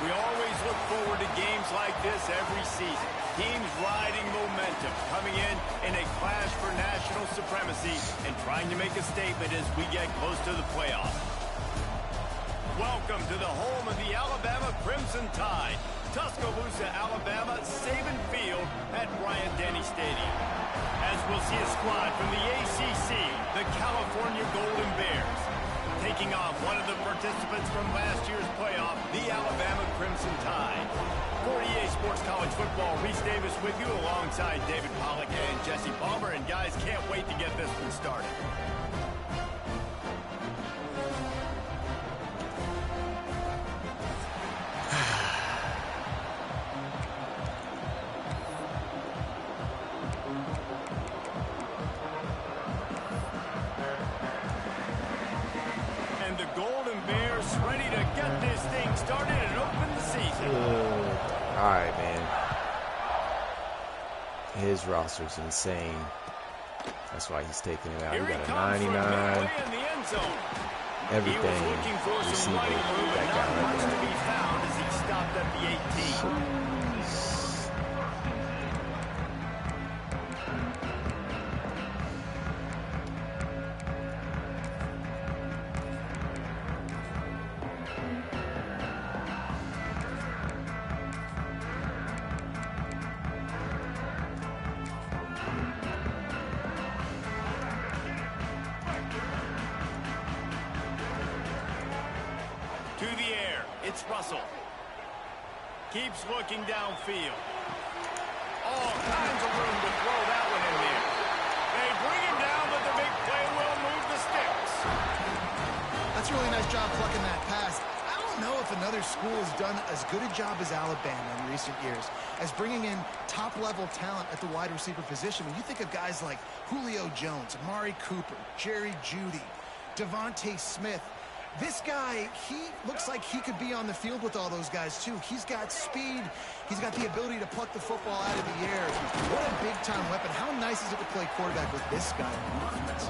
We always look forward to games like this every season. Teams riding momentum, coming in a clash for national supremacy and trying to make a statement as we get close to the playoffs. Welcome to the home of the Alabama Crimson Tide. Tuscaloosa, Alabama, Saban Field at Bryant-Denny Stadium. As we'll see a squad from the ACC, the California Golden Bears, taking on one of the participants from last year's playoff, the Alabama Crimson Tide. 48 Sports College Football, Reese Davis with you alongside David Pollack and Jesse Palmer. And guys, can't wait to get this one started. And the Golden Bears ready to get this thing started and open the season. All right, man. His roster's insane. That's why he's taking it out. He got a 99. Everything. Receiver. That guy right there. To be found as he stopped at the 18. To the air, it's Russell. Keeps looking downfield. All kinds of room to throw that one in there. They bring him down, but the big play will move the sticks. That's a really nice job plucking that pass. I don't know if another school has done as good a job as Alabama in recent years as bringing in top-level talent at the wide receiver position. When you think of guys like Julio Jones, Amari Cooper, Jerry Jeudy, Devontae Smith, this guy, he looks like he could be on the field with all those guys, too. He's got speed. He's got the ability to pluck the football out of the air. What a big-time weapon. How nice is it to play quarterback with this guy on defense?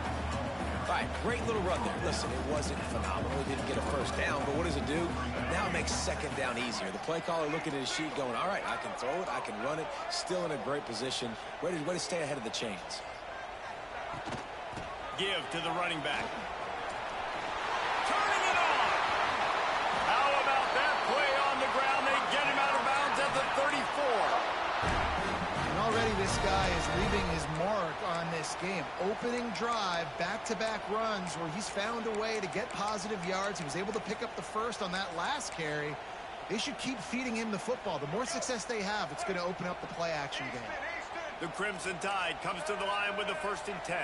All right, great little run there. Listen, it wasn't phenomenal. He didn't get a first down, but what does it do? Now it makes second down easier. The play caller looking at his sheet going, all right, I can throw it, I can run it, still in a great position, ready to stay ahead of the chains. Give to the running back. Turning it on. How about that play on the ground? They get him out of bounds at the 34. And already this guy is leaving his mark on this game. Opening drive, back-to-back runs where he's found a way to get positive yards. He was able to pick up the first on that last carry. They should keep feeding him the football. The more success they have, it's going to open up the play-action game. The Crimson Tide comes to the line with the 1st and 10.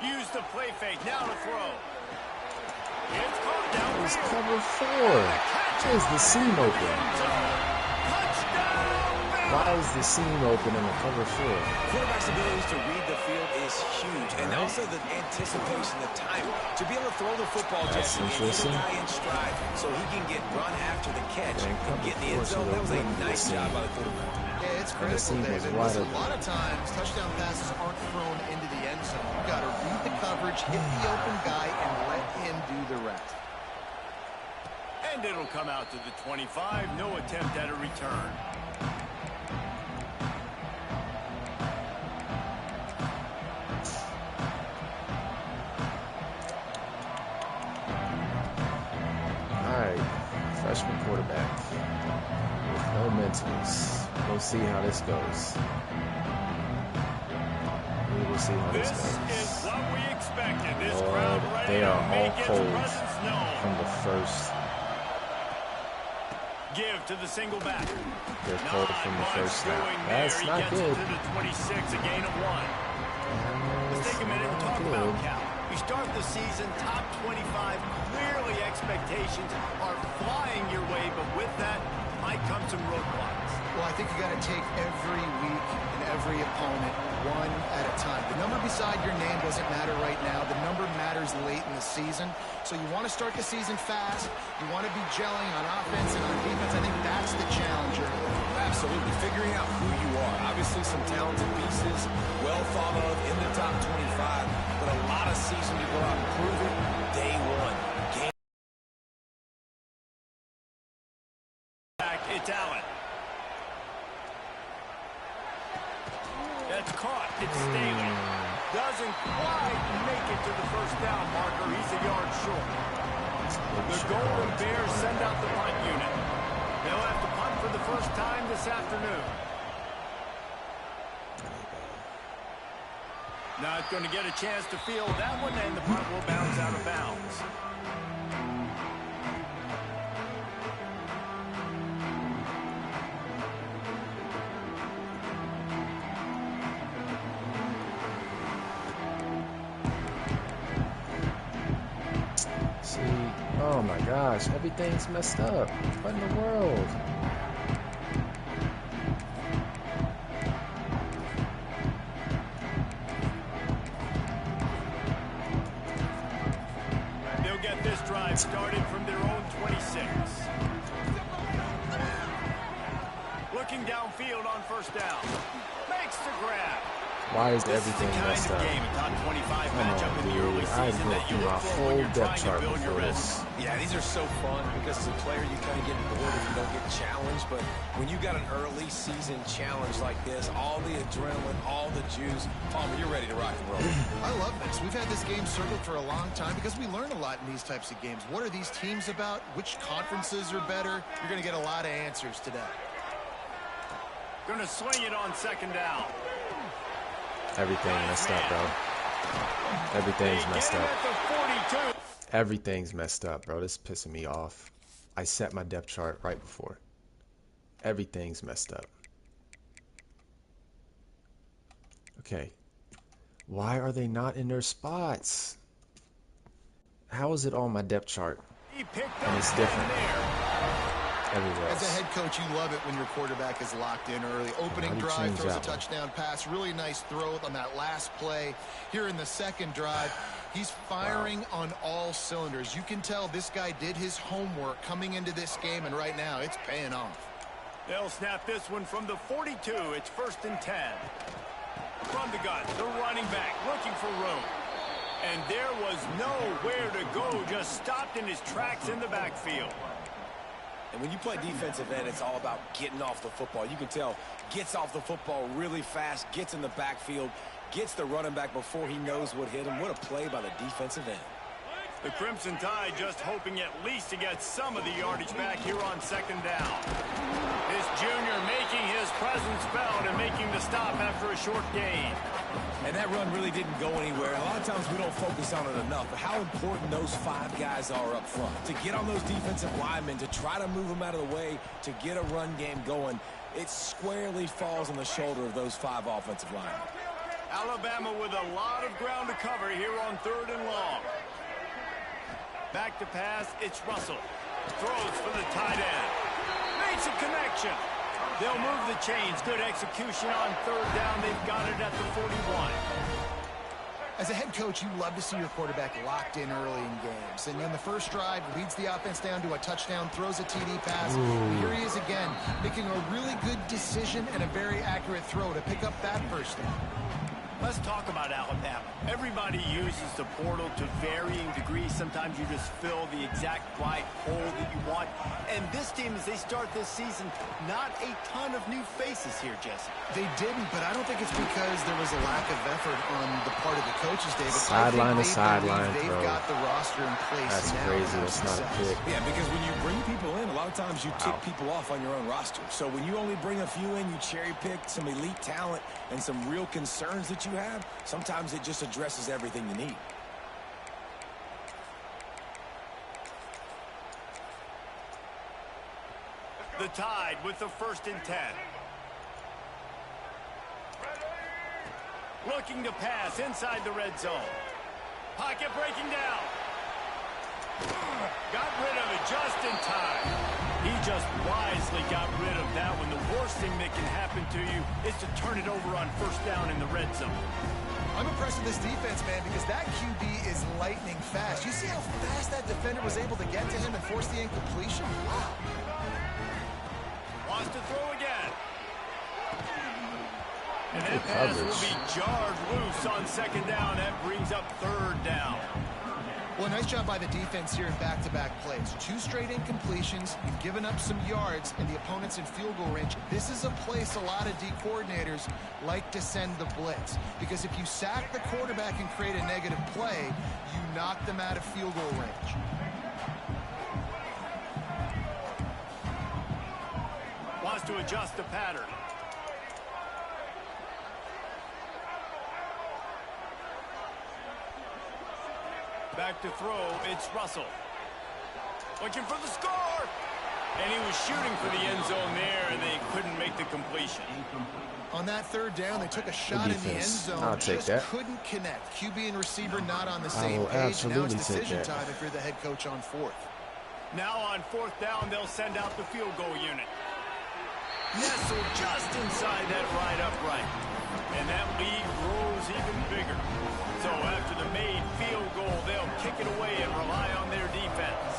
Use the play fake, now to throw. It's caught down. It's cover 4. Is the seam open? Why is the seam open in the cover 4? Quarterback's ability to read the field is huge, and also the anticipation, the time to be able to throw the football, Jesse, and hit a guy in stride so he can get run after the catch and get in the end zone. That was a nice job by the quarterback. Yeah, it's critical, David. Listen, a lot of times, touchdown passes aren't thrown into the end zone. You've got to read the coverage, hit the open guy, and let him do the rest. And it'll come out to the 25. No attempt at a return. All right, freshman quarterback with no mentals. We'll see how this goes. We will see how this goes. This is what we expected. This Lord, crowd ready they are to make all its cold presence known. from the first. Give to the single back. They're cold from the first snap. That's not good. To the 26, a gain of 1. Let's take a minute and talk about Cal. You start the season top 25. Clearly expectations are flying your way, but with that might come some roadblocks. Well, I think you got to take every week and every opponent one at a time. The number beside your name doesn't matter right now. The number matters late in the season. So you want to start the season fast. You want to be gelling on offense and on defense. I think that's the challenge. Absolutely. Figuring out who you are. Obviously some talented pieces, well thought of in the top 25, but a lot of season to go out and prove it day one. It's Staley. Doesn't quite make it to the first down marker. He's a yard short. The Golden Bears send out the punt unit. They'll have to punt for the first time this afternoon. Not going to get a chance to field that one, and the punt will bounce out of bounds. Oh my gosh, everything's messed up. What in the world? They'll get this drive started from their own 26. Looking downfield on first down. Makes the grab. Why is everything messed up? Game, top 25 Come matchup on, in the dude. early I season broke that you through look my for when whole you're trying depth to chart build your before resume. this. Yeah, these are so fun because as a player you kind of get bored if you don't get challenged. But when you got an early season challenge like this, all the adrenaline, all the juice, Palmer, you're ready to rock and roll. I love this. We've had this game circled for a long time because we learn a lot in these types of games. What are these teams about? Which conferences are better? You're going to get a lot of answers today. Going to swing it on second down. Everything messed up, bro. Everything's messed up. Everything's messed up, bro. This is pissing me off. I set my depth chart right before. Everything's messed up. Okay. Why are they not in their spots? How is it on my depth chart? And it's different everywhere else. As a head coach, you love it when your quarterback is locked in early. Opening drive, throws a touchdown pass. Really nice throw on that last play. Here in the second drive, he's firing on all cylinders. You can tell this guy did his homework coming into this game, and right now it's paying off. They'll snap this one from the 42. It's 1st and 10. From the gun, the running back looking for room. And there was nowhere to go, just stopped in his tracks in the backfield. And when you play defensive end, it's all about getting off the football. You can tell, gets off the football really fast, gets in the backfield, gets the running back before he knows what hit him. What a play by the defensive end. The Crimson Tide just hoping at least to get some of the yardage back here on second down. This junior making his presence felt and making the stop after a short gain. And that run really didn't go anywhere. A lot of times we don't focus on it enough, but how important those 5 guys are up front. To get on those defensive linemen, to try to move them out of the way, to get a run game going, it squarely falls on the shoulder of those 5 offensive linemen. Alabama with a lot of ground to cover here on 3rd and long. Back to pass, it's Russell. Throws for the tight end. Makes a connection. They'll move the chains. Good execution on 3rd down. They've got it at the 41. As a head coach, you love to see your quarterback locked in early in games. And in the first drive, leads the offense down to a touchdown, throws a TD pass. And here he is again, making a really good decision and a very accurate throw to pick up that first down. Let's talk about Alabama. Everybody uses the portal to varying degrees. Sometimes you just fill the exact right hole that you want. And this team, as they start this season, not a ton of new faces here, Jesse. They didn't, but I don't think it's because there was a lack of effort on the part of the coaches, David. Sideline to sideline, they've got the roster in place. That's now crazy. That's not a pick. Yeah, because when you bring people in, a lot of times you tick people off on your own roster. So when you only bring a few in, you cherry pick some elite talent and some real concerns that you have, sometimes it just addresses everything you need. The Tide with the 1st and 10. Looking to pass inside the red zone. Pocket breaking down. Got rid of it just in time. He just wisely got rid of that one. The worst thing that can happen to you is to turn it over on 1st down in the red zone. I'm impressed with this defense, man, because that QB is lightning fast. You see how fast that defender was able to get to him and force the incompletion? Wow. Wants to throw again. And that pass will be jarred loose on 2nd down. That brings up 3rd down. Well, nice job by the defense here in back-to-back plays. 2 straight incompletions. You've given up some yards, and the opponent's in field goal range. This is a place a lot of D coordinators like to send the blitz, because if you sack the quarterback and create a negative play, you knock them out of field goal range. Wants to adjust the pattern. Back to throw, it's Russell. Looking for the score! And he was shooting for the end zone there, and they couldn't make the completion. On that 3rd down, they took a shot in the end zone. I'll take just that. couldn't connect. QB and receiver not on the same page. Absolutely Now it's decision take that. time if you're the head coach on 4th. Now on 4th down, they'll send out the field goal unit. Nestled just inside that right upright. And that lead grows even bigger. So after the made field goal, they'll kick it away and rely on their defense.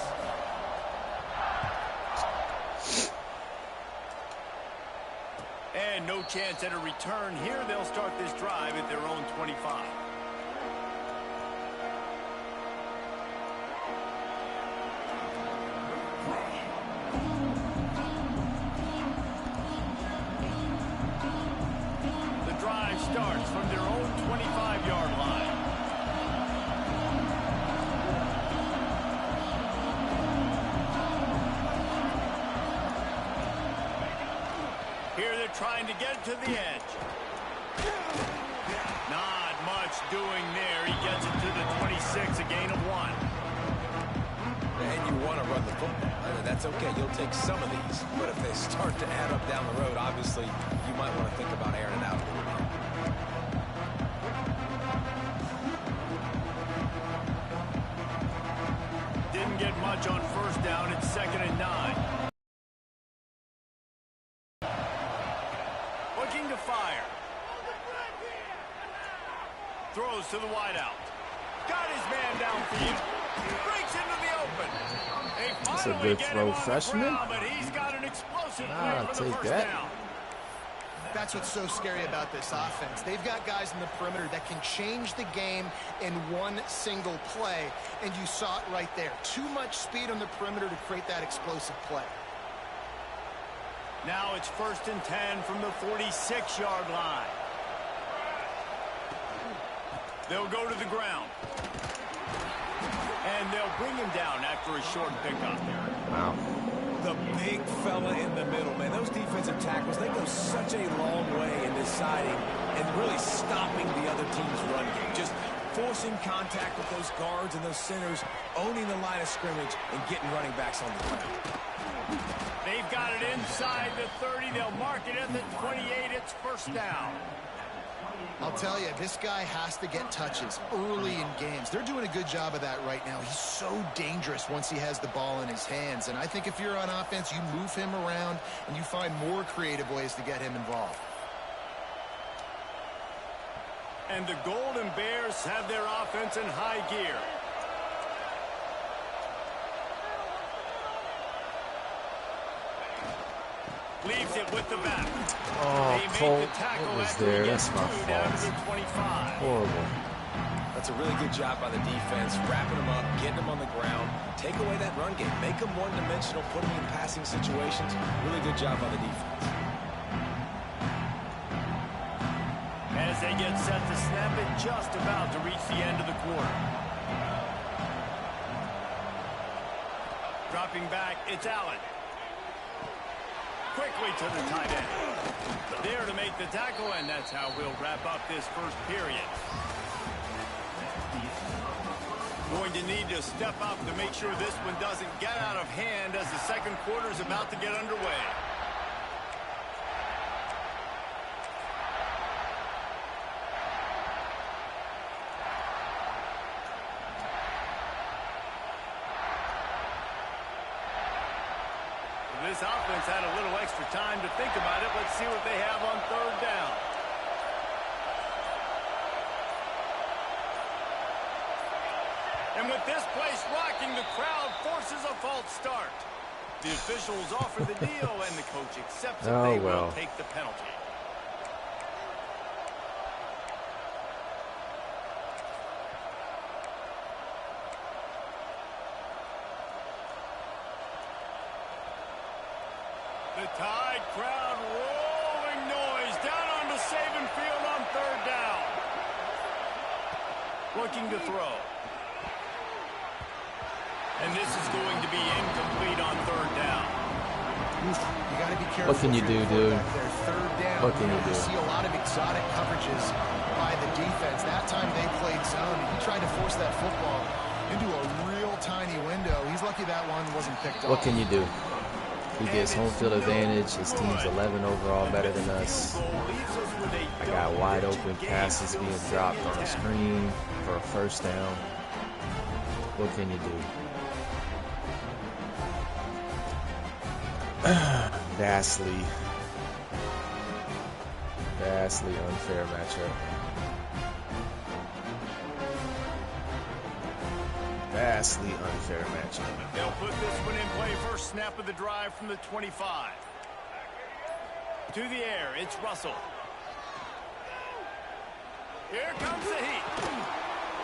And no chance at a return here. They'll start this drive at their own 25. The drive starts from their own 25-yard line. Here they're trying to get to the edge. Not much doing there. He gets it to the 26, a gain of 1. And you want to run the football. That's okay. You'll take some of these. But if they start to add up down the road, obviously, you might want to think about airing it out a little bit. Didn't get much on 1st down. It's 2nd and 9. Looking to fire. Throws to the wideout. Got his man downfield. Breaks into the open. That's a good throw, freshman. But he's got an explosive I'll play for the take first that. down. That's what's so scary about this offense. They've got guys in the perimeter that can change the game in one single play, and you saw it right there. Too much speed on the perimeter to create that explosive play. Now it's 1st and 10 from the 46-yard line. They'll go to the ground. And they'll bring him down after a short pickup. Wow. The big fella in the middle, man. Those defensive tackles, they go such a long way in deciding and really stopping the other team's run game. Just forcing contact with those guards and those centers, owning the line of scrimmage, and getting running backs on the ground. They've got it inside the 30. They'll mark it at the 28. It's 1st down. I'll tell you, this guy has to get touches early in games. They're doing a good job of that right now. He's so dangerous once he has the ball in his hands. And I think if you're on offense, you move him around and you find more creative ways to get him involved. And the Golden Bears have their offense in high gear. Leaves it with the back. Oh, They Cole, make the tackle what was after there? he That's gets my through down to fault. the 25. Horrible. That's a really good job by the defense, wrapping them up, getting them on the ground, take away that run game, make them one-dimensional, put them in passing situations. Really good job by the defense. As they get set to snap it, just about to reach the end of the quarter. Dropping back, it's Allen. Quickly to the tight end. There to make the tackle, and that's how we'll wrap up this first period. Going to need to step up to make sure this one doesn't get out of hand as the second quarter is about to get underway. This offense had a little extra time to think about it. Let's see what they have on 3rd down. And with this place rocking, the crowd forces a false start. The officials offer the deal, and the coach accepts it. They will take the penalty. The Tide crowd rolling noise down onto Saban Field on 3rd down. Looking to throw. And this is going to be incomplete on 3rd down. You got to be careful. What can you do, dude? 3rd down. What can you do? You see a lot of exotic coverages by the defense. That time they played zone. He tried to force that football into a real tiny window. He's lucky that one wasn't picked off. What can you do? He gets home field advantage. His team's 11 overall, better than us. I got wide open passes being dropped on the screen for a 1st down. What can you do? Vastly unfair matchup. Vastly unfair matchup. They'll put this one in play. First snap of the drive from the 25. To the air, it's Russell. Here comes the heat.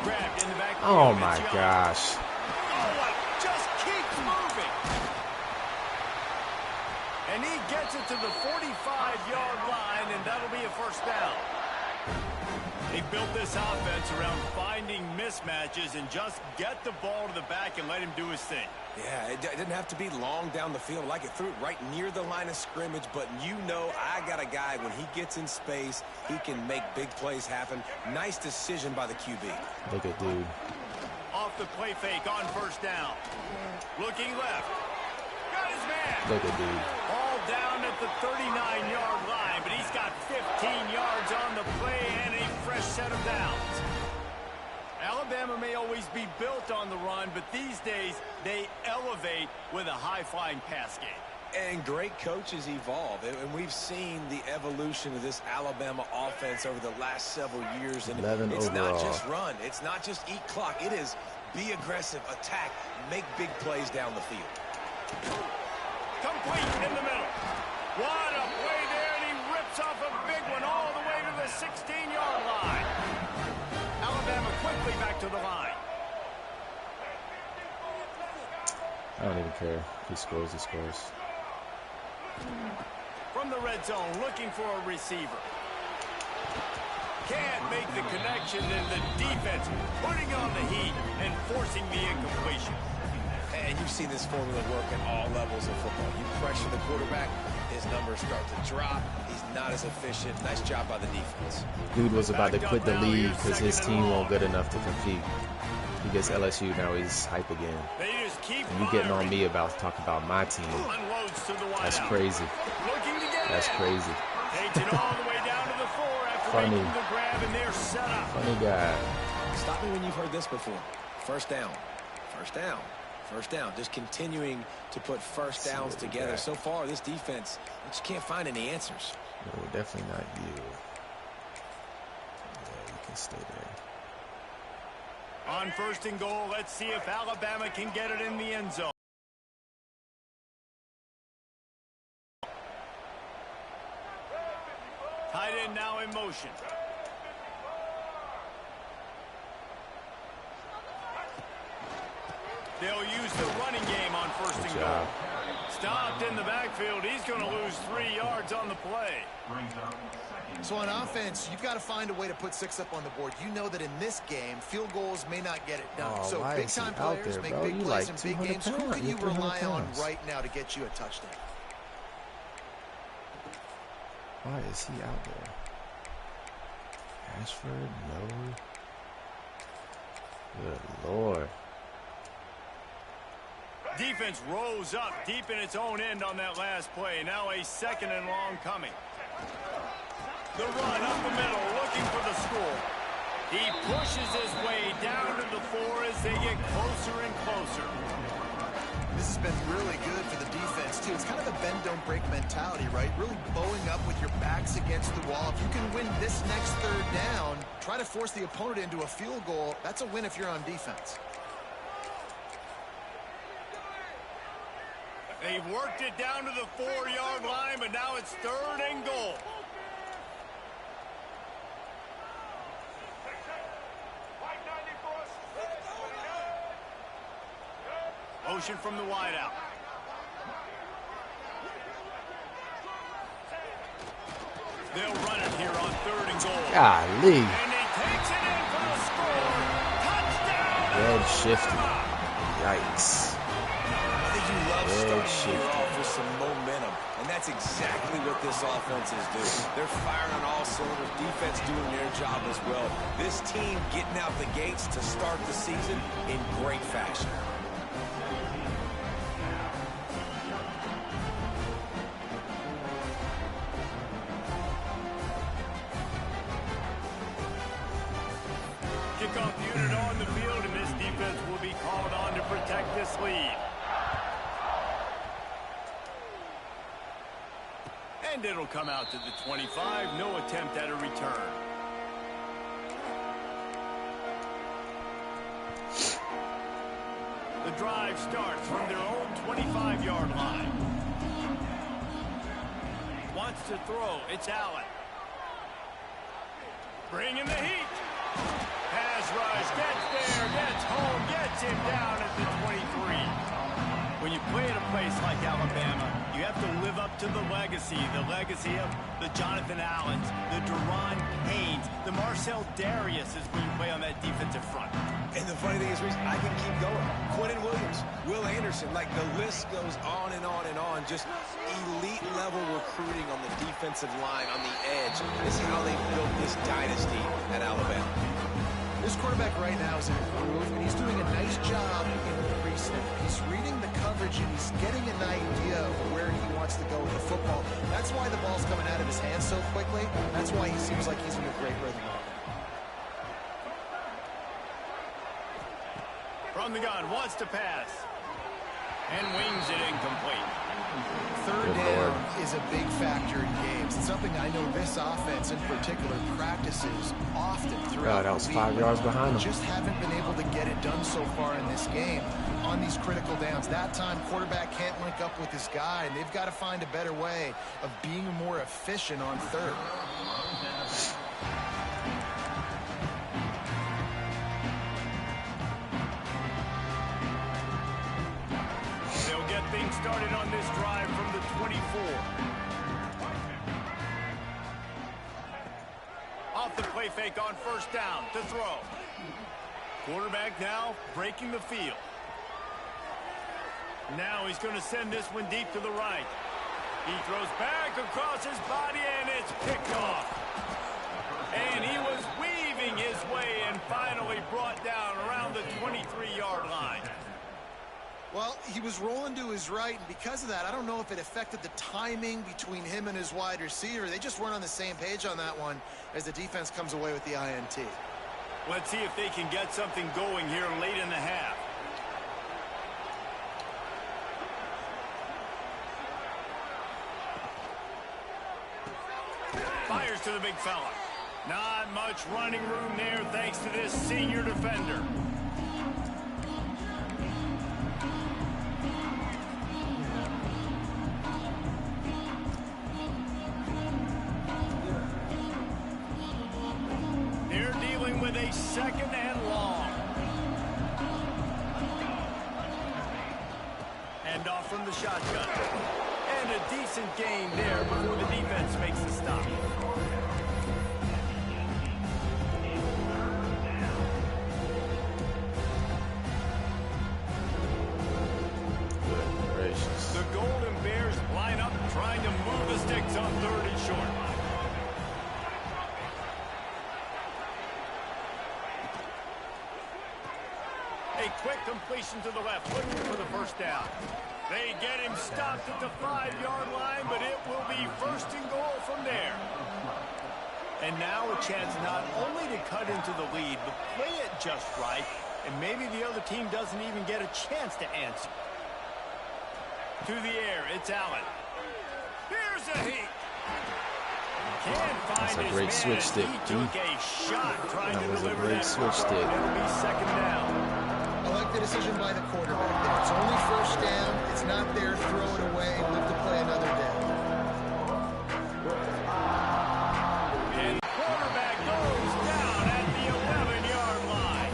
Grabbed in the back. Oh my gosh. Oh, what? Just keeps moving. And he gets it to the 45-yard line, and that'll be a 1st down. They built this offense around finding mismatches and just get the ball to the back and let him do his thing. Yeah, it didn't have to be long down the field. Like it threw it right near the line of scrimmage, but you know I got a guy, when he gets in space, he can make big plays happen. Nice decision by the QB. Look at dude. Off the play fake on 1st down. Looking left. Got his man. Look at dude. All down at the 39-yard line, but he's got 15 yards on the play and a fresh set of downs. Alabama may always be built on the run, but these days they elevate with a high-flying pass game. And great coaches evolve, and we've seen the evolution of this Alabama offense over the last several years. And it's overall. Not just run, it's not just eat clock. It is be aggressive, attack, make big plays down the field. Complete in the middle. What a play there, and he rips off a big one all the way to the 16-yard line. Alabama quickly back to the line. I don't even care. He scores, he scores. From the red zone, looking for a receiver. Can't make the connection, and the defense putting on the heat and forcing the incompletion. And you've seen this formula work at all levels of football. You pressure the quarterback, his numbers start to drop. He's not as efficient. Nice job by the defense. Dude was about to quit the league because his team won't good enough to compete. He gets LSU, now he's hype again. They just keep and you getting on me about talking about my team. That's crazy. That's crazy. Takes it all the way down to the 4 after Funny. making the grab, and they're set up. Funny guy. Stop me when you've heard this before. 1st down. 1st down. 1st down. Just continuing to put 1st downs together. So far, this defense just can't find any answers. No, definitely not you. Yeah, you can stay there. On 1st and goal, let's see if Alabama can get it in the end zone. Tight end now in motion. They'll use the running game on 1st and goal. Stopped in the backfield. He's going to lose 3 yards on the play. So on offense, you've got to find a way to put 6 up on the board. You know that in this game, field goals may not get it done. Oh, so big-time players there, make bro? big You plays like in big games. Who can you rely on right now to get you a touchdown? Why is he out there? Ashford, no. Good Lord. Defense rose up deep in its own end on that last play. Now a 2nd and long coming. The run up the middle, looking for the score. He pushes his way down to the 4 as they get closer and closer. This has been really good for the defense, too. It's kind of a bend-don't-break mentality, right? Really bowing up with your backs against the wall. If you can win this next 3rd down, try to force the opponent into a field goal. That's a win if you're on defense. They've worked it down to the 4-yard line, but now it's 3rd and goal. Motion from the wideout. They'll run it here on 3rd and goal. Golly. And he takes it in for the score. Touchdown. Red shifty. Yikes. I think you love starting your off with some momentum, and that's exactly what this offense is doing. They're firing on all cylinders, defense doing their job as well. This team getting out the gates to start the season in great fashion. Kickoff unit on the field, and this defense will be called on to protect this lead. And it'll come out to the 25. No attempt at a return. The drive starts from their own 25-yard line. Wants to throw. It's Allen. Bringing the heat. Pass rush. Gets there. Gets home. Gets him down at the 23. When you play at a place like Alabama, you have to live up to the legacy of the Jonathan Allens, the Deron Paynes, the Marcel Darius is when you play on that defensive front. And the funny thing is, Reese, I can keep going. Quentin Williams, Will Anderson, like the list goes on and on and on. Just elite level recruiting on the defensive line, on the edge. This is how they built this dynasty at Alabama. This quarterback right now is in a groove, and he's doing a nice job in the pre-snap. He's reading the coverage, and he's getting an idea of where he wants to go with the football. That's why the ball's coming out of his hands so quickly. That's why he seems like he's in a great rhythm right now. From the gun, wants to pass. And wings it incomplete. 3rd down is a big factor in games. It's something I know this offense in particular practices often throughout that was the 5 week, yards behind them. Just haven't been able to get it done so far in this game on these critical downs. That time, quarterback can't link up with this guy, and they've got to find a better way of being more efficient on 3rd. Things started on this drive from the 24. Off the play fake on 1st down to throw. Quarterback now breaking the field. Now he's going to send this one deep to the right. He throws back across his body, and it's picked off. And he was weaving his way and finally brought down around the 23-yard line. Well, he was rolling to his right, and because of that, I don't know if it affected the timing between him and his wide receiver. They just weren't on the same page on that one as the defense comes away with the INT. Let's see if they can get something going here late in the half. Fires to the big fella. Not much running room there thanks to this senior defender. With a 2nd and long. And off from the shotgun. And a decent gain there before the defense makes the stop. Good gracious. The Golden Bears line up trying to move the sticks on 3rd and short. A quick completion to the left, looking for the 1st down. They get him stopped at the 5-yard line, but it will be 1st and goal from there. And now a chance not only to cut into the lead, but play it just right, and maybe the other team doesn't even get a chance to answer. To the air, it's Allen. Here's a heat. Can't find That's a great switch stick, he took a shot trying to deliver that switch stick. It'll be 2nd down. I like the decision by the quarterback. If it's only 1st down, it's not there, throw it away, live to play another day. And the quarterback goes down at the 11-yard line.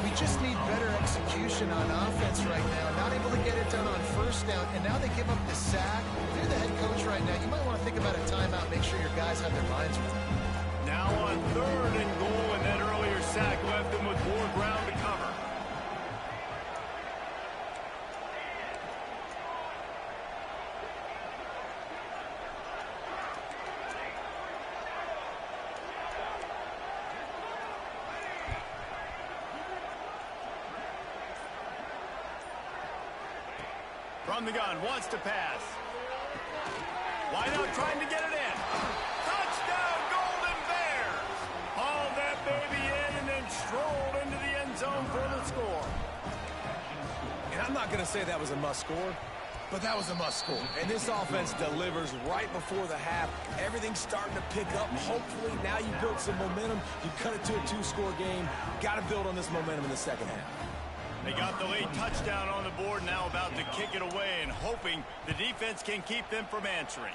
We just need better execution execution on offense right now. Not able to get it done on first down, and now they give up the sack. If you're the head coach right now, you might want to think about a timeout. Make sure your guys have their minds right. Now on 3rd and goal, and that earlier sack left them with more ground to cover. From the gun, wants to pass. Why not trying to get it in? Touchdown, Golden Bears! Hauled that baby in and then strolled into the end zone for the score. And I'm not going to say that was a must score, but that was a must score. And this offense delivers right before the half. Everything's starting to pick up. Hopefully now you built some momentum. You cut it to a 2-score game. Got to build on this momentum in the second half. They got the late touchdown on the board, now about to kick it away and hoping the defense can keep them from answering.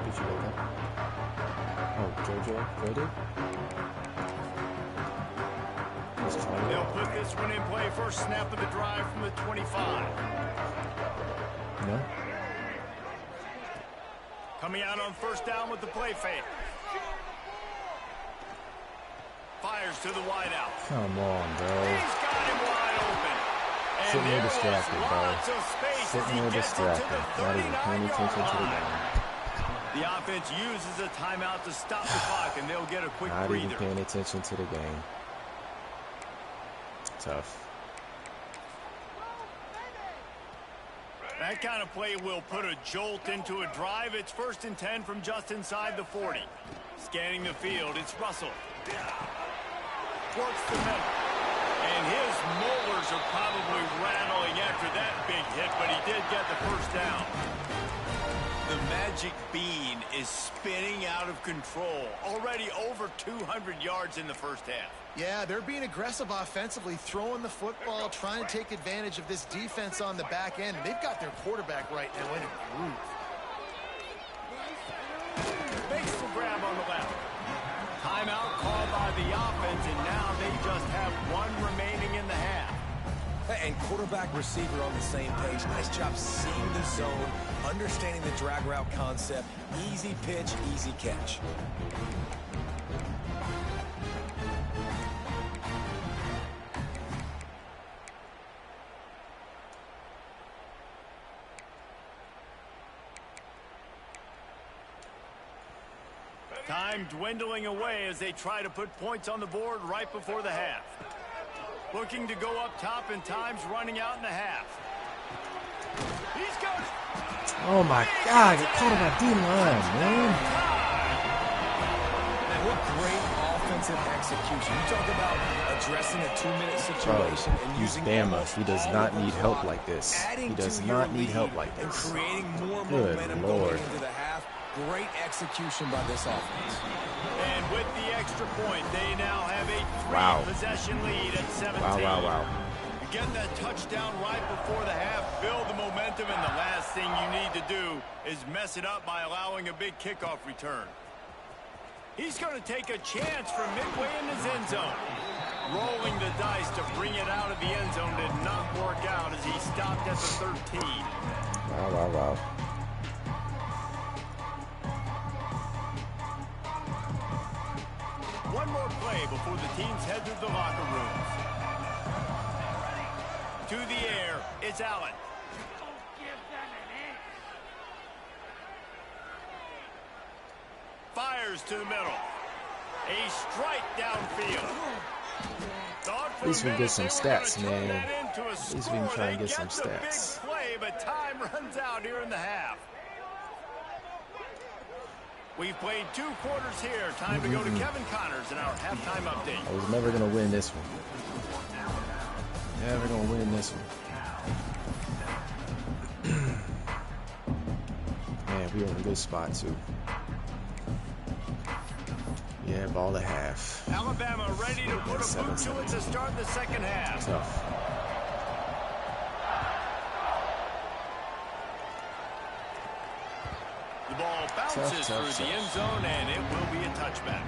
Did you wake up? Oh, Jojo? They'll put this one in play. First snap of the drive from the 25. No? Coming out on first down with the play fake. Fires to the wideout. Come on, bro. He's got him wide open. And Sitting there there distracted, was bro. lots of space as Sitting he there gets it to distracted. the Not even paying attention to the 39-yard game. line. The offense uses a timeout to stop the clock, and they'll get a quick Not breather. even paying attention to the game. Tough. That kind of play will put a jolt into a drive. It's 1st and 10 from just inside the 40. Scanning the field, it's Russell. Works the middle. And his molars are probably rattling after that big hit, but he did get the first down. The magic bean is spinning out of control. Already over 200 yards in the first half. Yeah, they're being aggressive offensively, throwing the football, trying to take advantage of this defense on the back end. And they've got their quarterback right now in a groove. Makes the grab on the left. Timeout called by the offense, and now they just have one remaining in the half. And quarterback receiver on the same page. Nice job seeing the zone, understanding the drag route concept. Easy pitch, easy catch. Time dwindling away as they try to put points on the board right before the half. Looking to go up top, and time's running out in the half. He's got it. Oh my God, get caught on my D-line, man. And what great offensive execution. You talk about addressing a 2-minute situation and He's using Bama. He does not need help like this. He does not need help like and this. creating more Good momentum Lord. going into the half. Great execution by this offense. And with the extra point, they now have a 3-possession lead at 17. Wow. You get that touchdown right before the half, build the momentum, and the last thing you need to do is mess it up by allowing a big kickoff return. He's going to take a chance from midway in his end zone. Rolling the dice to bring it out of the end zone did not work out as he stopped at the 13. Wow. One more play before the teams head to the locker rooms. To the air, it's Allen. Fires to the middle. A strike downfield. At least we can get some stats, man. At least we can try and get some stats. Big play, but time runs out here in the half. We've played 2 quarters here. Time to go to Kevin Connors in our halftime update. I was never going to win this one. Never going to win this one. Man, we were in a good spot, too. Yeah, ball to half. Alabama ready to put a boot to it to start the second half. Tough. ball bounces through the end zone, and it will be a touchback.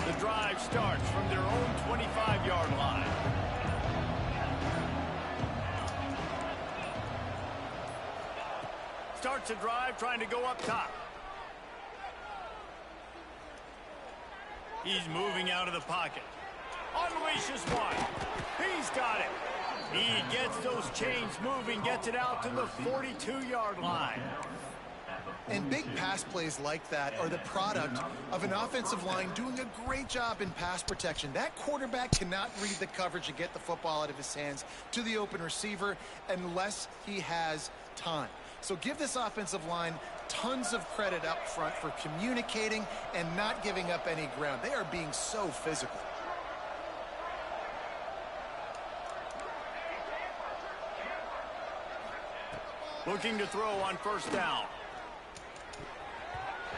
The drive starts from their own 25-yard line. Starts a drive trying to go up top. He's moving out of the pocket. Unleashes one. He's got it. He gets those chains moving, gets it out to the 42-yard line. And big pass plays like that are the product of an offensive line doing a great job in pass protection. That quarterback cannot read the coverage and get the football out of his hands to the open receiver unless he has time. So give this offensive line tons of credit up front for communicating and not giving up any ground. They are being so physical. Looking to throw on first down.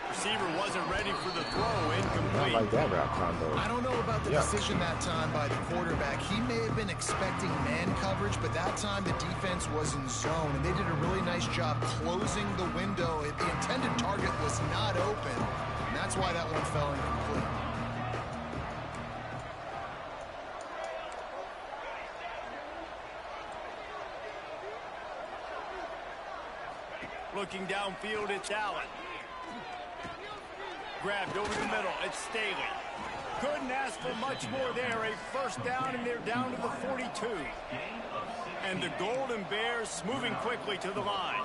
Receiver wasn't ready for the throw. Incomplete. Not like that route combo. I don't know about the decision that time by the quarterback. He may have been expecting man coverage, but that time the defense was in zone, and they did a really nice job closing the window. The intended target was not open, and that's why that one fell incomplete. Looking downfield, it's Allen. Grabbed over the middle, it's Staley. Couldn't ask for much more there. A first down, and they're down to the 42. And the Golden Bears moving quickly to the line.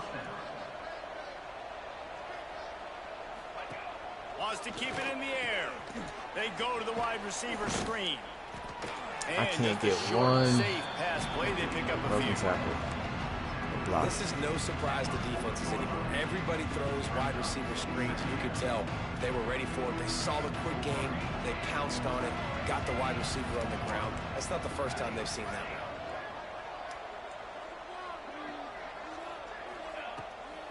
Wants to keep it in the air. They go to the wide receiver screen. And I can't get short, one safe pass play. They pick up a few. tackle. This is no surprise to defenses anymore. Everybody throws wide receiver screens. You could tell they were ready for it. They saw the quick game. They pounced on it, got the wide receiver on the ground. That's not the first time they've seen that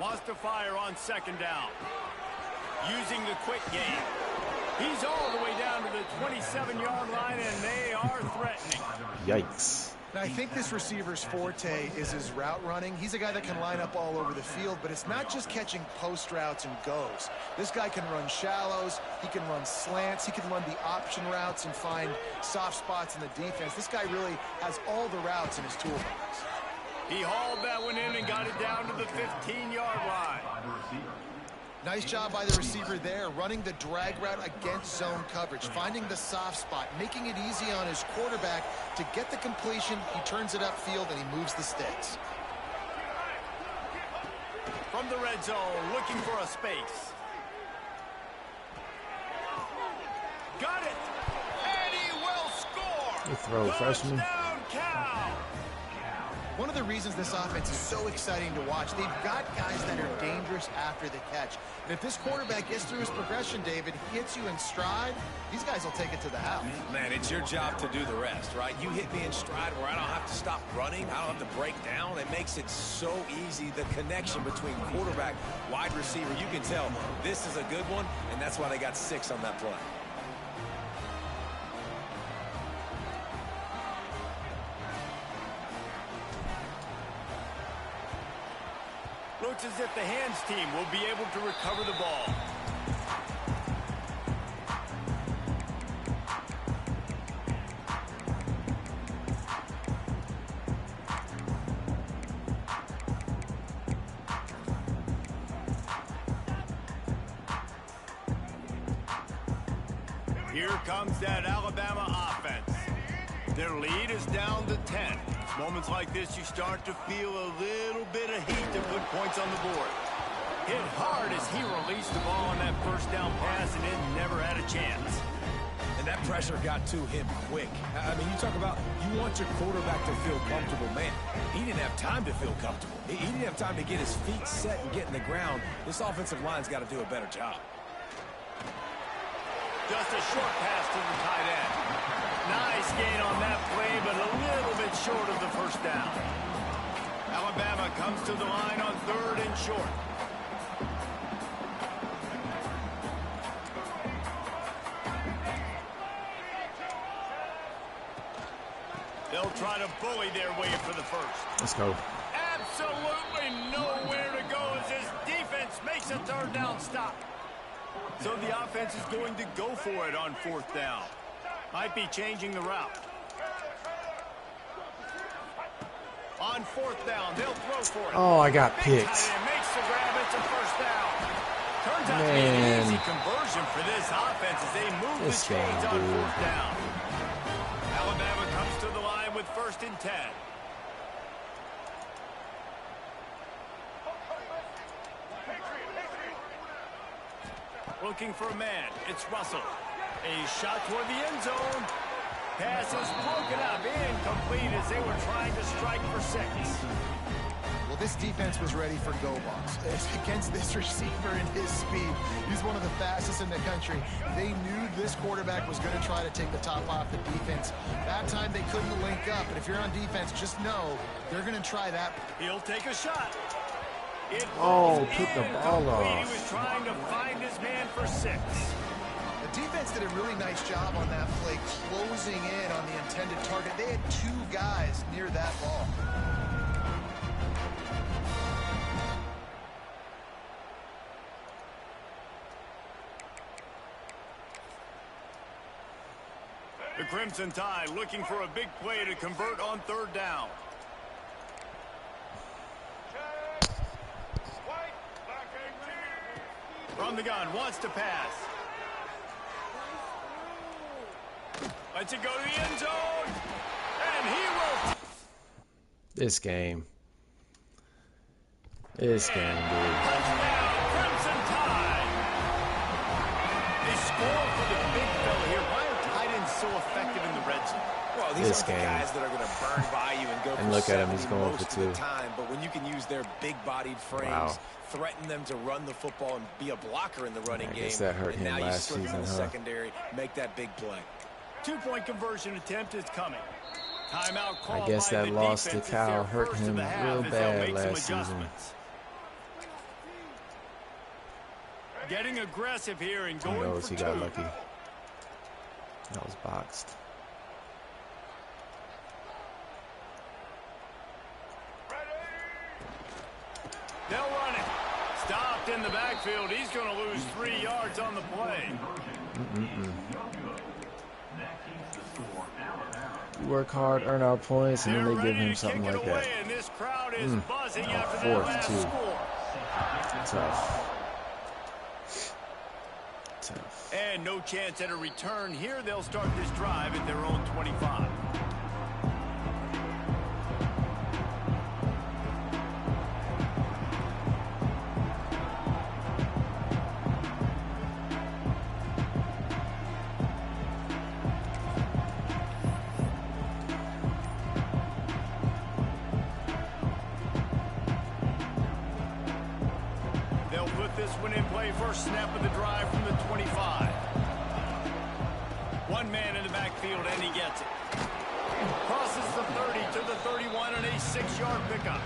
one. Wants to fire on second down. Using the quick game. He's all the way down to the 27-yard line, and they are threatening. Yikes. Now, I think this receiver's forte is his route running. He's a guy that can line up all over the field, but it's not just catching post routes and goes. This guy can run shallows, he can run slants, he can run the option routes and find soft spots in the defense. This guy really has all the routes in his toolbox. He hauled that one in and got it down to the 15-yard line. Nice job by the receiver there, running the drag route against zone coverage, finding the soft spot, making it easy on his quarterback to get the completion. He turns it upfield, and he moves the sticks. From the red zone, looking for a space. Got it! And he will score! You throw, freshman. Touchdown, Cal! One of the reasons this offense is so exciting to watch, they've got guys that are dangerous after the catch. And if this quarterback gets through his progression, David, he hits you in stride, these guys will take it to the house. Man, it's your job to do the rest, right? You hit me in stride where I don't have to stop running. I don't have to break down. It makes it so easy, the connection between quarterback, wide receiver. You can tell this is a good one, and that's why they got 6 on that play. Looks as if the hands team will be able to recover the ball. Here comes that Alabama offense. Their lead is down to 10. Moments like this, you start to feel a little bit of heat to put points on the board. Hit hard as he released the ball on that first down pass, and it never had a chance. And that pressure got to him quick. I mean, you talk about you want your quarterback to feel comfortable. Man, he didn't have time to feel comfortable. He didn't have time to get his feet set and get in the ground. This offensive line's got to do a better job. Just a short pass to the tight end. Nice gain on that play, but a little bit short of the first down. Alabama comes to the line on 3rd and short. They'll try to bully their way for the first. Let's go. Absolutely nowhere to go as this defense makes a third down stop. So the offense is going to go for it on fourth down. Might be changing the route. On fourth down, they'll throw for it. Oh, I got picked. Makes the grab. It's a first down. Turns out to be an easy conversion for this offense as they move the chains on fourth down. Alabama comes to the line with 1st and 10. Looking for a man. It's Russell. A shot toward the end zone. Pass is broken up, incomplete as they were trying to strike for 6. Well, this defense was ready for go balls. Against this receiver and his speed, he's one of the fastest in the country. They knew this quarterback was going to try to take the top off the defense. That time they couldn't link up, but if you're on defense, just know they're going to try that. He'll take a shot. Took the ball off. He was trying to find his man for 6. The defense did a really nice job on that play, closing in on the intended target. They had 2 guys near that ball. The Crimson Tide looking for a big play to convert on 3rd down. From the gun, wants to pass. Lets it go to the end zone. And he will. This game, dude. Touchdown, Crimson Tide. They score for the big fella here. Why are tight ends so effective in the red zone? Well, these are the guys that are going to burn by you and go and for look at him, 70 he's going most for 2. of the time. But when you can use their big-bodied frames, threaten them to run the football and be a blocker in the running game, that hurt and him now you last slip season, in the secondary, make that big play. 2-point conversion attempt is coming. Timeout call. I guess that loss to defense. Cal hurt him real bad last season. Getting aggressive here and Who going knows? for He 2. got lucky. That was boxed. They'll run it. Stopped in the backfield. He's going to lose 3 yards on the play. We work hard, earn our points, and then they give him something like that. And this crowd is buzzing after that 4th, last too. score. Tough. And no chance at a return here. They'll start this drive at their own 25. This one in play, first snap of the drive from the 25. One man in the backfield, and he gets it. Crosses the 30 to the 31 and a 6-yard pickup.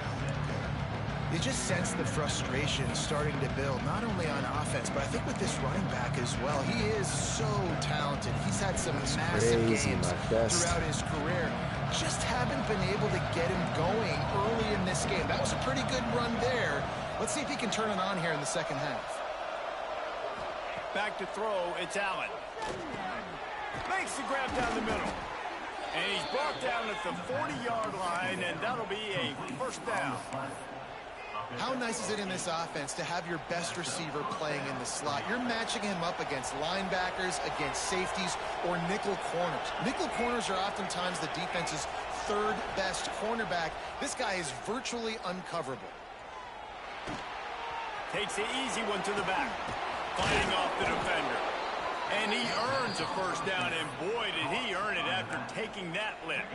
You just sense the frustration starting to build, not only on offense, but I think with this running back as well. He is so talented. He's had some massive games throughout his career. Just haven't been able to get him going early in this game. That was a pretty good run there. Let's see if he can turn it on here in the second half. Back to throw, it's Allen. Makes the grab down the middle. And he's brought down at the 40-yard line, and that'll be a first down. How nice is it in this offense to have your best receiver playing in the slot? You're matching him up against linebackers, against safeties, or nickel corners. Nickel corners are oftentimes the defense's 3rd best cornerback. This guy is virtually uncoverable. Takes the easy one to the back. Fighting off the defender. And he earns a first down, and boy, did he earn it after taking that lick.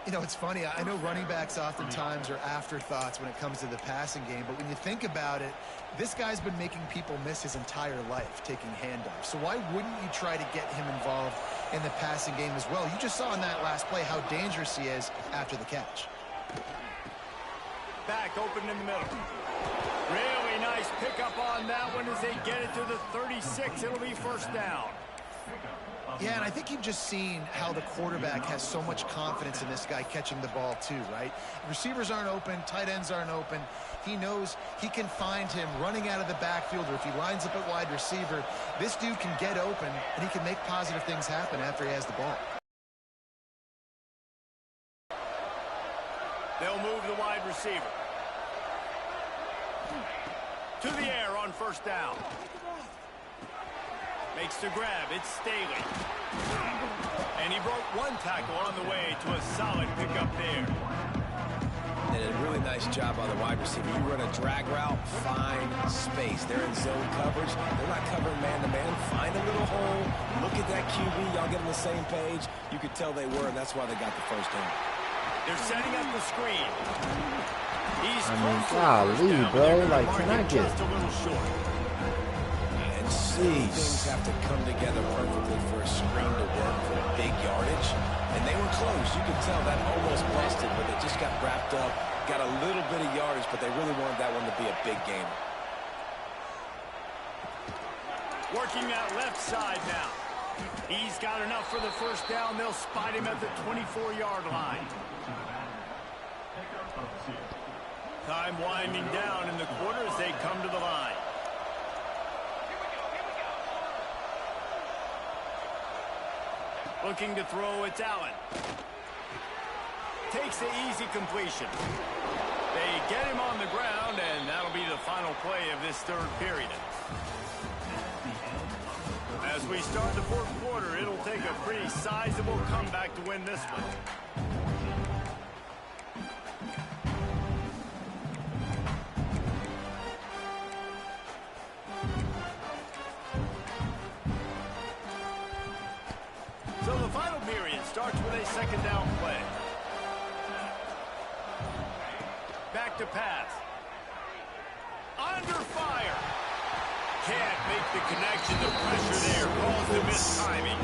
You know, it's funny. I know running backs oftentimes are afterthoughts when it comes to the passing game, but when you think about it, this guy's been making people miss his entire life taking handoffs. So why wouldn't you try to get him involved in the passing game as well? You just saw in that last play how dangerous he is after the catch. Back open in the middle. Really nice pickup on that one as they get it to the 36. It'll be first down. Yeah, and I think you've just seen how the quarterback has so much confidence in this guy catching the ball too, right? Receivers aren't open, tight ends aren't open. He knows he can find him running out of the backfield, or if he lines up at wide receiver, this dude can get open, and he can make positive things happen after he has the ball. They'll move the wide receiver. To the air on first down. Makes the grab. It's Staley. And he broke one tackle on the way to a solid pickup there. And a really nice job on the wide receiver. You run a drag route, find space. They're in zone coverage. They're not covering man-to-man. Find a little hole. Look at that QB. Y'all get on the same page. You could tell they were, and that's why they got the first down. They're setting up the screen. He's golly, bro. Like, can I get just a little short? And see, things have to come together perfectly for a screen to work for big yardage. And they were close. You could tell that almost busted, but they just got wrapped up, got a little bit of yardage, but they really wanted that one to be a big game. Working that left side now. He's got enough for the first down. They'll spot him at the 24-yard line. Time winding down in the quarter as they come to the line. Looking to throw, it's Allen. Takes the easy completion. They get him on the ground, and that'll be the final play of this third period. As we start the fourth quarter, it'll take a pretty sizable comeback to win this one. So the final period starts with a second down play. Back to pass. Under fire. Can't make the connection. The pressure there caused the mistiming.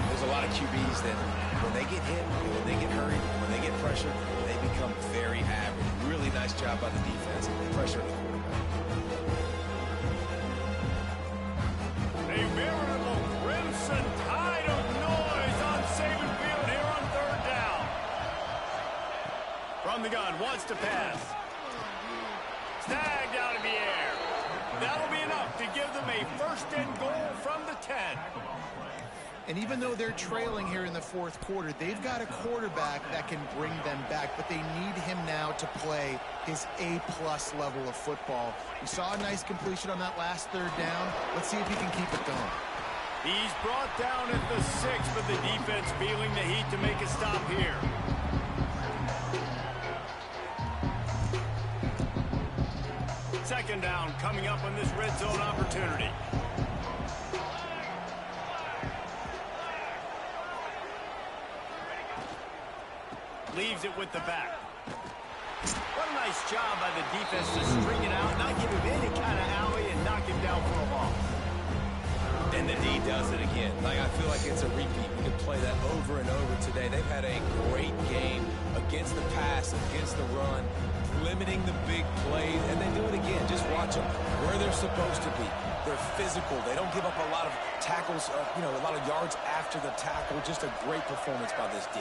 There's a lot of QBs that when they get hit, when they get hurried, when they get pressured, they become very average. Really nice job by the defense. Pressure the quarterback. A veritable crimson tide of noise on Saban Field here on third down. From the gun, wants to pass. Snagged out of the air. That'll be enough to give them a first and goal from the 10. And even though they're trailing here in the fourth quarter, they've got a quarterback that can bring them back, but they need him now to play his A-plus level of football. We saw a nice completion on that last third down. Let's see if he can keep it going. He's brought down at the 6, but the defense feeling the heat to make a stop here. Second down coming up on this red zone opportunity. Leaves it with the back. What a nice job by the defense to string it out, not give him any kind of alley, and knock him down for a loss. And the D does it again. Like, I feel like it's a repeat. We can play that over and over today. They've had a great game against the pass, against the run, limiting the big plays, and they do it again. Just watch them where they're supposed to be. They're physical. They don't give up a lot of tackles, a lot of yards after the tackle. Just a great performance by this D.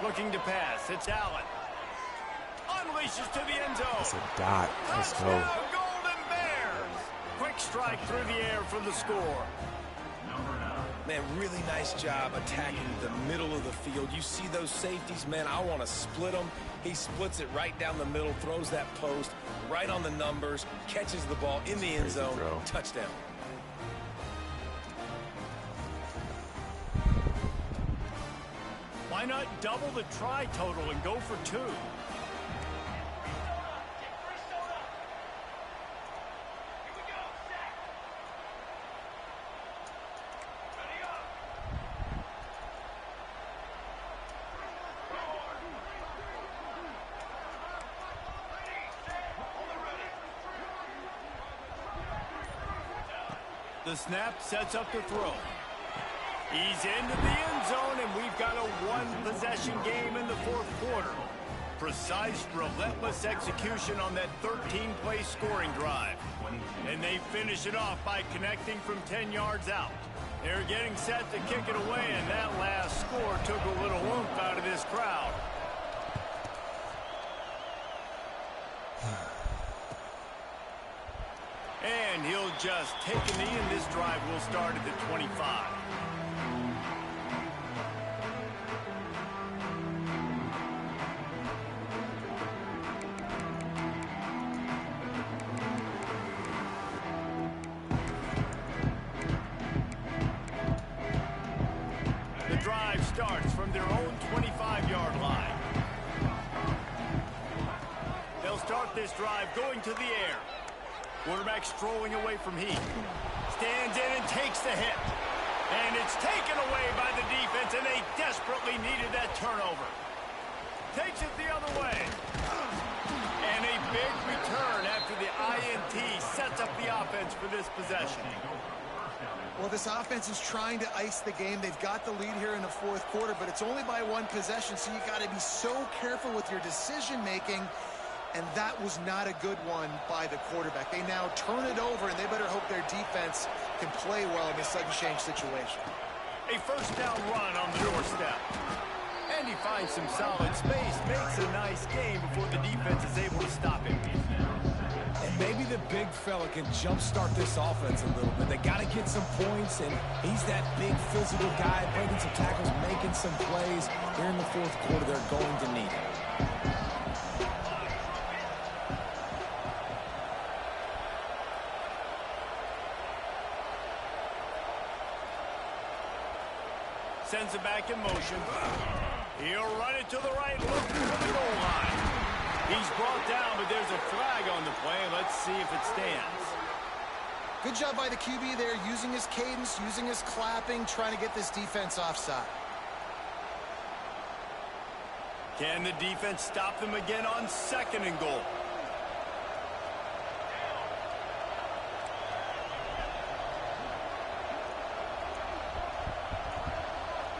Looking to pass. It's Allen. Unleashes to the end zone. It's a dot. Let's go. Touchdown, Golden Bears. Quick strike through the air for the score. Man, really nice job attacking the middle of the field. You see those safeties, man, I want to split them. He splits it right down the middle, throws that post, right on the numbers, catches the ball in the end zone. Touchdown. Why not double the try total and go for 2? The snap sets up the throw. He's into the end zone, and we've got a one-possession game in the fourth quarter. Precise, relentless execution on that 13-play scoring drive. And they finish it off by connecting from 10 yards out. They're getting set to kick it away, and that last score took a little oomph out of this crowd. And he'll just take a knee, and this drive will start at the 25. The drive starts from their own 25-yard line. They'll start this drive going to the air. Quarterback strolling away from Heath. Stands in and takes the hit. And it's taken away by the defense, and they desperately needed that turnover. Takes it the other way. And a big return after the INT sets up the offense for this possession. Well, this offense is trying to ice the game. They've got the lead here in the fourth quarter, but it's only by one possession, so you got to be so careful with your decision-making. And that was not a good one by the quarterback. They now turn it over, and they better hope their defense can play well in this sudden change situation. A first down run on the doorstep. And he finds some solid space, makes a nice game before the defense is able to stop him. And maybe the big fella can jumpstart this offense a little bit. They got to get some points, and he's that big physical guy, breaking some tackles, making some plays. Here in the fourth quarter, they're going to need it. Sends it back in motion. He'll run it to the right, looking for the goal line. He's brought down, but there's a flag on the play. Let's see if it stands. Good job by the QB there, using his cadence, using his clapping, trying to get this defense offside. Can the defense stop them again on second and goal?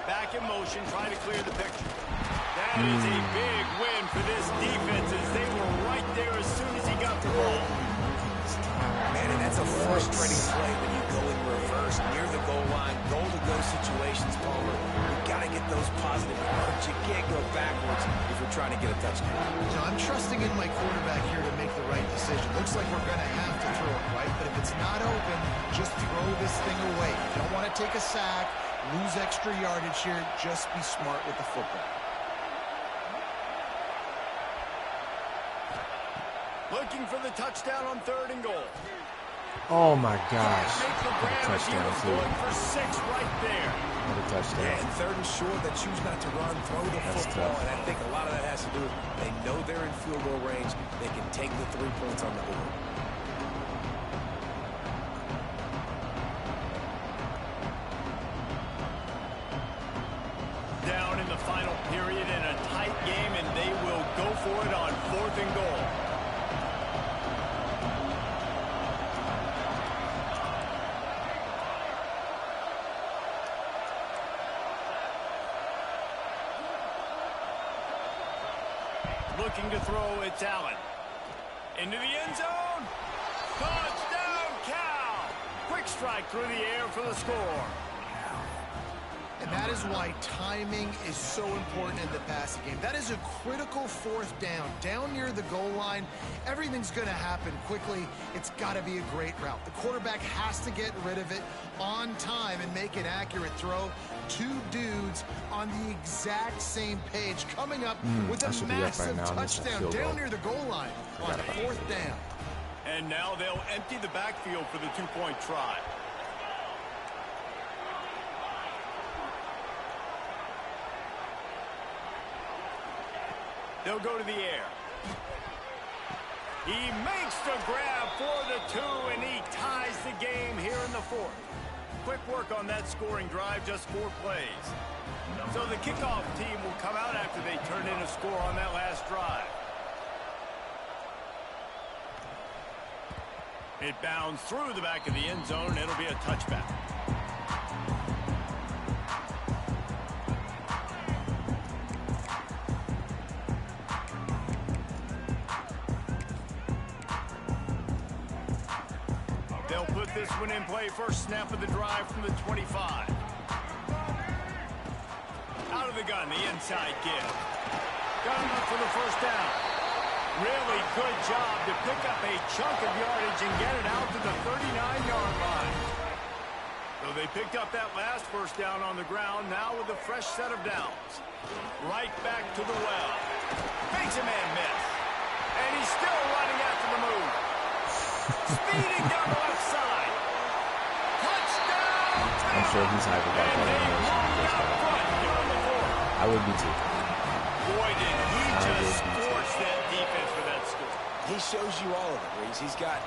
Back in motion, trying to clear the picture. That is a big win for this defense, as they were right there as soon as he got the ball. Man, and that's a frustrating play when you go in reverse near the goal line, goal-to-go situations, Palmer. You've got to get those positive yards. You can't go backwards if you're trying to get a touchdown. You know, I'm trusting in my quarterback here to make the right decision. Looks like we're going to have to throw it, right? But if it's not open, just throw this thing away. You don't want to take a sack, lose extra yardage here. Just be smart with the football. Looking for the touchdown on third and goal. Oh my gosh. Make the What a grab as he touchdown was too. going for 6 right there. What a touchdown. Yeah, and third and short, they choose not to run, throw the football, tough. and I think a lot of that has to do with they know they're in field goal range. They can take the 3 points on the board. Down in the final period in a tight game, and they will go for it on fourth and goal. Looking to throw, it's Allen. Into the end zone. Touchdown, Cal. Quick strike through the air for the score. And that is why timing is so important in the passing game. That is a critical fourth down. Down near the goal line, everything's going to happen quickly. It's got to be a great route. The quarterback has to get rid of it on time and make an accurate throw. 2 dudes on the exact same page coming up with a massive touchdown down near the goal line on fourth down. And now they'll empty the backfield for the 2-point try. They'll go to the air. He makes the grab for the 2, and he ties the game here in the fourth. Quick work on that scoring drive, just 4 plays. So the kickoff team will come out after they turn in a score on that last drive. It bounds through the back of the end zone. It'll be a touchback. they'll put this one in play. First snap of the drive from the 25. Out of the gun, the inside give. Got him up for the first down. Really good job to pick up a chunk of yardage and get it out to the 39-yard line. So they picked up that last first down on the ground, now with a fresh set of downs. Right back to the well. Makes a man miss. And he's still running after the move. Speeding down the left side. Touchdown! I'm sure he's hyped about that. I would be too. Boy, did he just scorch that defense for that score. He shows you all of it, Reese. He's got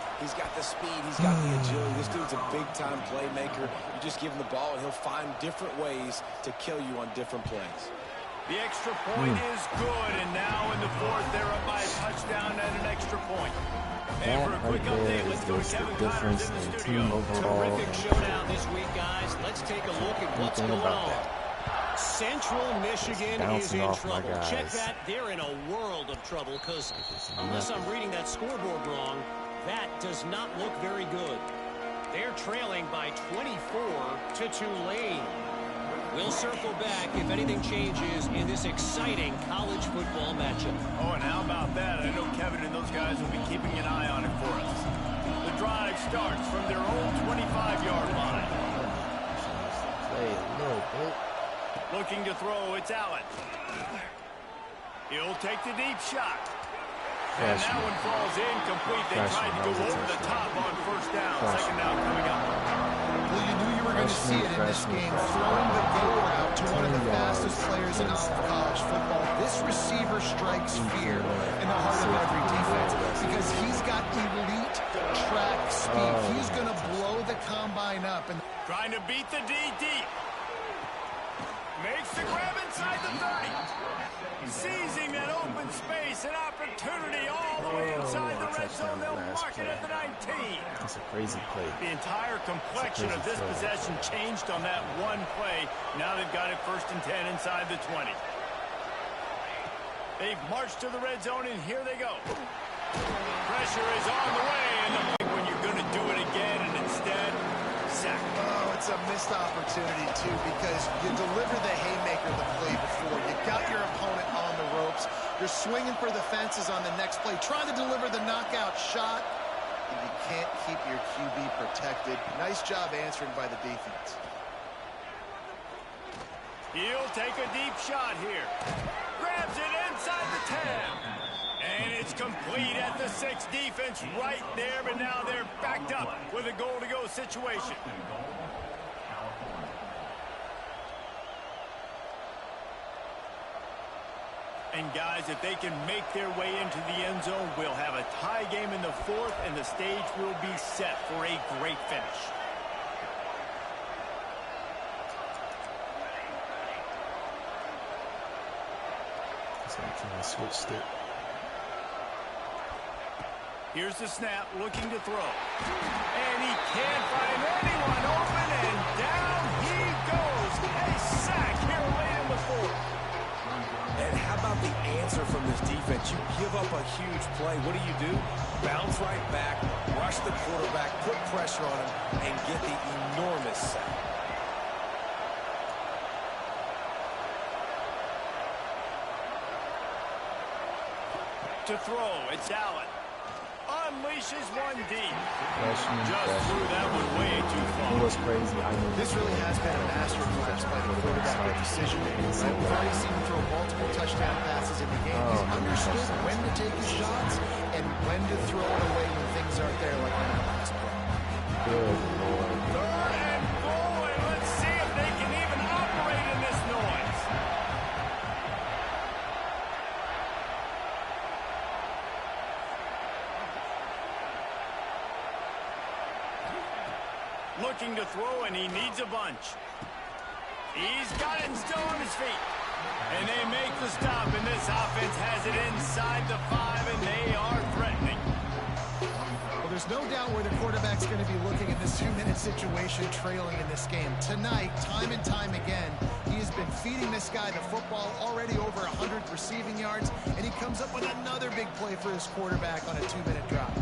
the speed, he's got the agility. This dude's a big-time playmaker. You just give him the ball, and he'll find different ways to kill you on different plays. The extra point is good, and now in the fourth, they're up by a touchdown and an extra point. And for a quick update, let's go to Kevin Connors in the studio. Terrific showdown this week, guys. Let's take a look at what's going on. Central Michigan is in trouble. Check that. They're in a world of trouble because unless I'm reading that scoreboard wrong, that does not look very good. They're trailing by 24 to Tulane. We'll circle back if anything changes in this exciting college football matchup. Oh, and how about that? I know Kevin and those guys will be keeping an eye on it for us. The drive starts from their own 25-yard line. Play a little bit. Looking to throw, it's Allen. He'll take the deep shot. And that one falls incomplete. They tried to go over the top on first down. Second down coming up. Well, you knew you were going to see it in this game. Throwing the go route to one of the fastest players in all of college football. This receiver strikes fear in the heart of every defense because he's got elite track speed. He's going to blow the combine up. And trying to beat the D deep. Makes the grab inside the 30. Seizing that open space, an opportunity all the way inside the red zone. They'll mark it at the 19. That's a crazy play. The entire complexion of this possession changed on that one play. Now they've got it 1st and 10 inside the 20. They've marched to the red zone, and here they go. Pressure is on the way, and when you're going to do it again, and instead, sack. oh, it's a missed opportunity, too, because you deliver the haymaker the play before. You got your opponent on the ropes. You're swinging for the fences on the next play, trying to deliver the knockout shot, and you can't keep your QB protected. Nice job answering by the defense. He'll take a deep shot here. Grabs it inside the 10. And it's complete at the 6. Defense right there, but now they're backed up with a goal-to-go situation. And guys, if they can make their way into the end zone, we'll have a tie game in the 4th, and the stage will be set for a great finish. I switched it. Here's the snap, looking to throw. And he can't find anyone open, and down he goes. A sack here late in the 4th. And how about the answer from this defense? You give up a huge play. What do? Bounce right back, rush the quarterback, put pressure on him, and get the enormous sack. To throw, it's Allen. Unleashes one deep. Just threw that one way too far. It was crazy. I knew This really has been a masterclass by the quarterback with decision-making. Right? We've already seen him throw multiple touchdown passes in the game. He's understood when to take his shots and when to throw it away when things aren't there like on the last play. Good Lord. 3rd and goal, and let's see if they can even operate in this noise. Looking to throw, and he needs a bunch. He's got it and still on his feet. And they make the stop, and this offense has it inside the 5, and they are threatening. Well, there's no doubt where the quarterback's going to be looking in this 2-minute situation trailing in this game. Tonight, time and time again, he has been feeding this guy the football, already over 100 receiving yards, and he comes up with another big play for his quarterback on a 2-minute drive.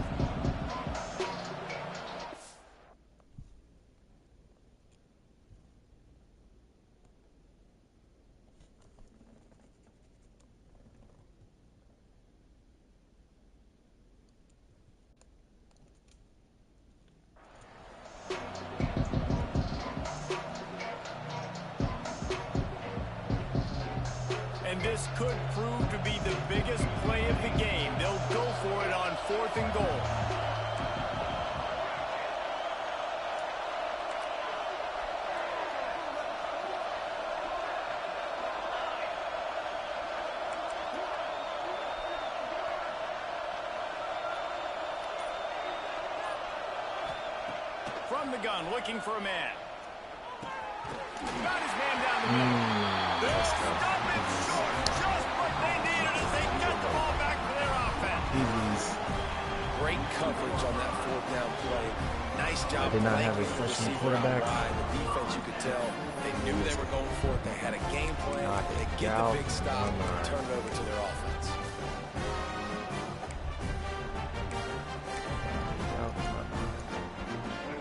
this could prove to be the biggest play of the game. They'll go for it on 4th and goal. From the gun, looking for a man. Got his man down the middle. They'll stop it short. Just what they needed as they get the ball back for their offense. Great coverage on that 4th down play. Nice job. They did not have a freshman quarterback. The defense, you could tell, they knew they were going for it. They had a game plan. They get the big stop and turn it over to their offense.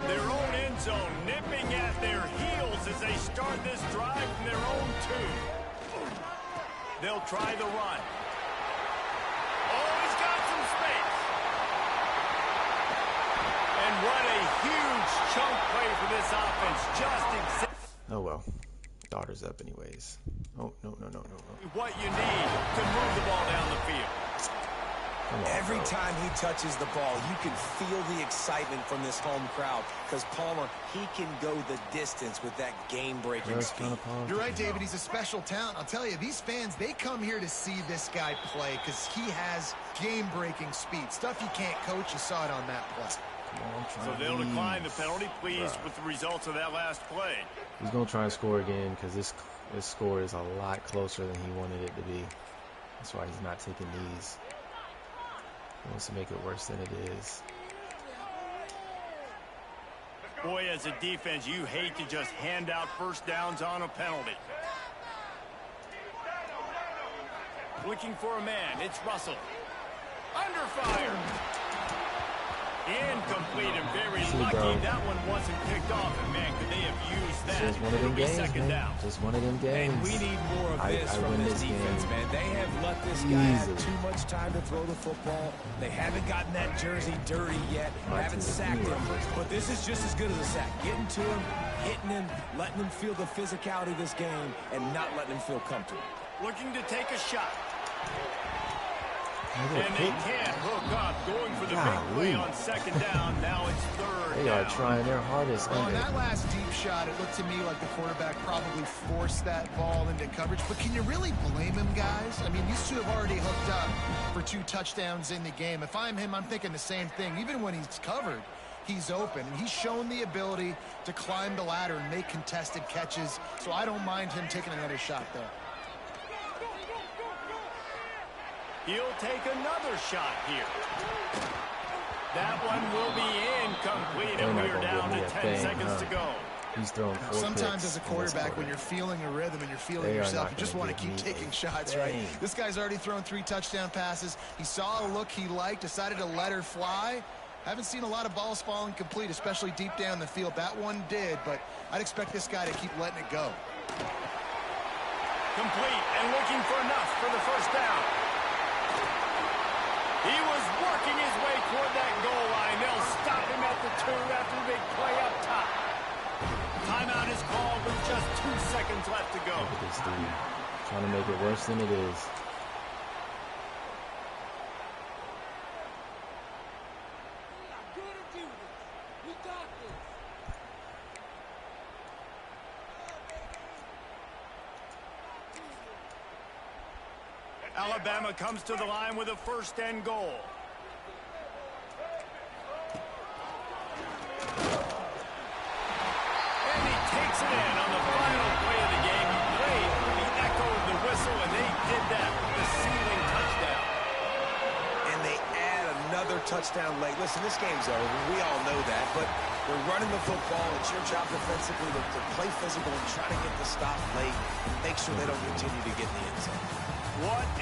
Their own end zone nipping at their heels as they start this drive from their own 2. They'll try the run. Oh, he's got some space. And what a huge chunk play for this offense. Oh, well. Daughter's up anyways. Oh, no. What you need to move the ball down the field. Every time he touches the ball, you can feel the excitement from this home crowd because Palmer, he can go the distance with that game-breaking speed. You're right, David. He's a special talent. I'll tell you, these fans, they come here to see this guy play because he has game-breaking speed. Stuff you can't coach. You saw it on that play. So they'll decline the penalty, pleased with the results of that last play. He's going to try and score again because this score is a lot closer than he wanted it to be. That's why he's not taking these. He wants to make it worse than it is. Boy, as a defense, you hate to just hand out first downs on a penalty. Looking for a man. It's Russell. Under fire. Incomplete and very lucky that one wasn't picked off. And man, could they have used that? Just one of them games, man. Just one of them games. And we need more of this from this defense, man. They have let this guy have too much time to throw the football. They haven't gotten that jersey dirty yet. Haven't sacked him. But this is just as good as a sack. Getting to him, hitting him, letting him feel the physicality of this game, and not letting him feel comfortable. Looking to take a shot. And they can't hook up, going for the big play on 2nd down. Now it's 3rd They are down. trying their hardest. Well, on that last deep shot, it looked to me like the quarterback probably forced that ball into coverage. But can you really blame him, guys? I mean, these two have already hooked up for 2 touchdowns in the game. If I'm him, I'm thinking the same thing. Even when he's covered, he's open. And he's shown the ability to climb the ladder and make contested catches. So I don't mind him taking another shot there. He'll take another shot here. That one will be incomplete, and we're down to 10 seconds to go. He's throwing 4 Sometimes picks as a quarterback, when you're feeling a rhythm and you're feeling yourself, you just want to keep taking shots, right? This guy's already thrown 3 touchdown passes. He saw a look he liked, decided to let her fly. Haven't seen a lot of balls falling complete, especially deep down the field. That one did, but I'd expect this guy to keep letting it go. Complete and looking for enough for the 1st down. He was working his way toward that goal line. They'll stop him at the 2 after the big play up top. Timeout is called with just 2 seconds left to go. Look at this dude. Trying to make it worse than it is. Alabama comes to the line with a 1st and goal. And he takes it in on the final play of the game. He played the echo of the whistle, and they did that with the sealing touchdown. And they add another touchdown late. Listen, this game's over. We all know that, but they're running the football. It's your job defensively to play physical and try to get the stop late and make sure they don't continue to get in the end zone. What